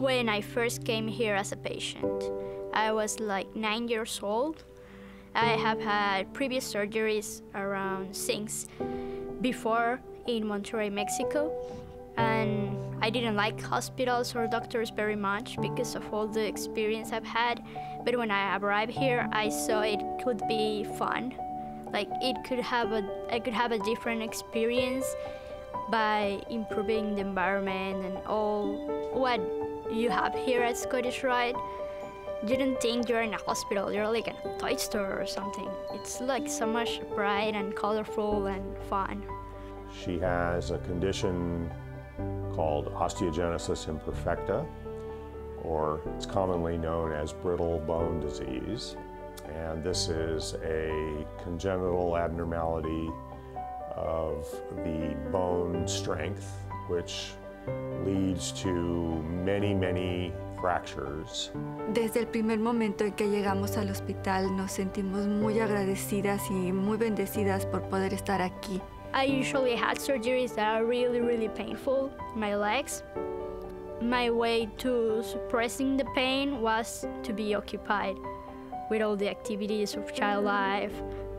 When I first came here as a patient, I was like 9 years old. I have had previous surgeries around 6 before in Monterrey, Mexico. And I didn't like hospitals or doctors very much because of all the experience I've had. But when I arrived here, I saw it could be fun. Like I could have a different experience by improving the environment and all what you have here at Scottish Rite. You don't think you're in a hospital, you're like in a toy store or something. It's like so much bright and colorful and fun. She has a condition called osteogenesis imperfecta, or it's commonly known as brittle bone disease. And this is a congenital abnormality of the bone strength, which leads to many fractures. Desde el primer momento en que llegamos al hospital nos sentimos muy agradecidas y muy bendecidas por poder estar aquí. I usually had surgeries that are really painful in my legs. My way to suppressing the pain was to be occupied with all the activities of child life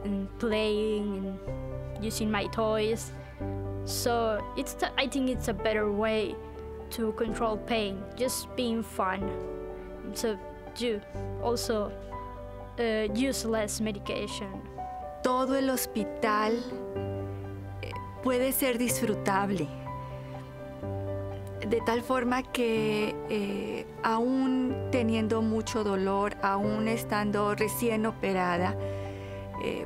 and playing and using my toys. So I think it's a better way to control pain, just being fun. So you also use less medication. Todo el hospital puede ser disfrutable, de tal forma que aún teniendo mucho dolor, aún estando recién operada,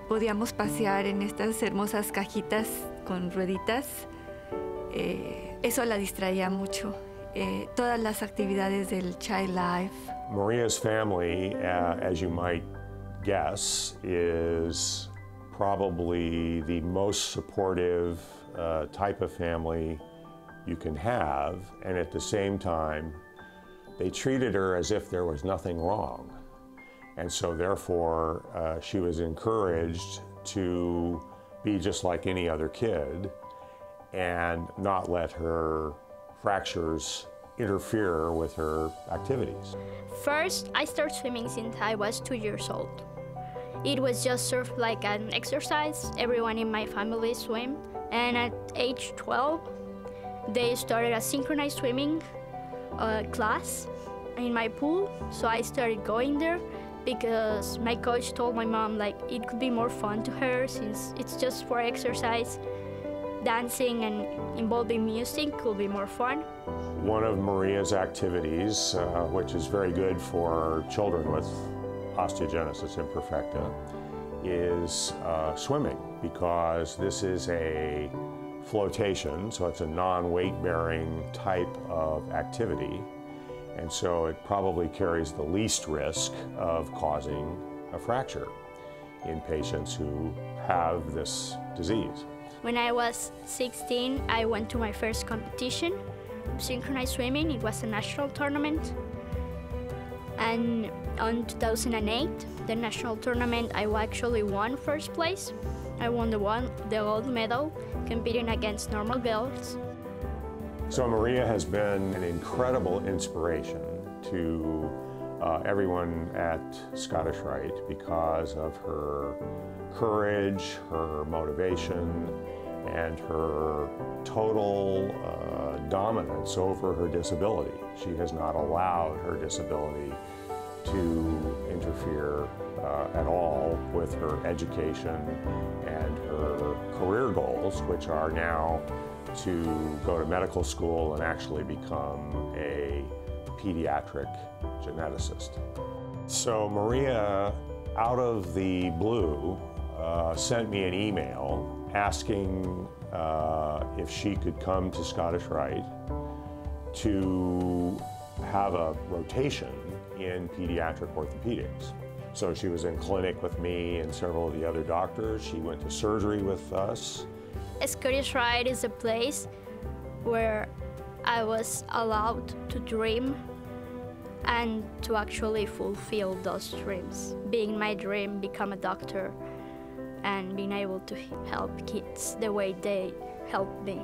podíamos pasear en estas hermosas cajitas con rueditas. Eso la distraía mucho. Todas las actividades del Child Life. Maria's family, as you might guess, is probably the most supportive type of family you can have, and at the same time, they treated her as if there was nothing wrong. And so therefore, she was encouraged to be just like any other kid and not let her fractures interfere with her activities. First, I started swimming since I was 2 years old. It was just sort of like an exercise. Everyone in my family swam. And at age 12, they started a synchronized swimming class in my pool. So I started going there because my coach told my mom like it could be more fun to her since it's just for exercise. Dancing and involving music could be more fun. One of Maria's activities, which is very good for children with osteogenesis imperfecta, is swimming, because this is a flotation, so it's a non-weight-bearing type of activity, and so it probably carries the least risk of causing a fracture in patients who have this disease. When I was 16, I went to my first competition, synchronized swimming. It was a national tournament. And on 2008, the national tournament, I actually won first place. I won the gold medal, competing against normal girls. So Maria has been an incredible inspiration to everyone at Scottish Rite because of her courage, her motivation, and her total dominance over her disability. She has not allowed her disability to interfere at all with her education and her career goals, which are now to go to medical school and actually become a pediatric geneticist. So Maria, out of the blue, sent me an email asking if she could come to Scottish Rite to have a rotation in pediatric orthopedics. So she was in clinic with me and several of the other doctors. She went to surgery with us. Scottish Rite is a place where I was allowed to dream and to actually fulfill those dreams. Being my dream, become a doctor, and being able to help kids the way they helped me.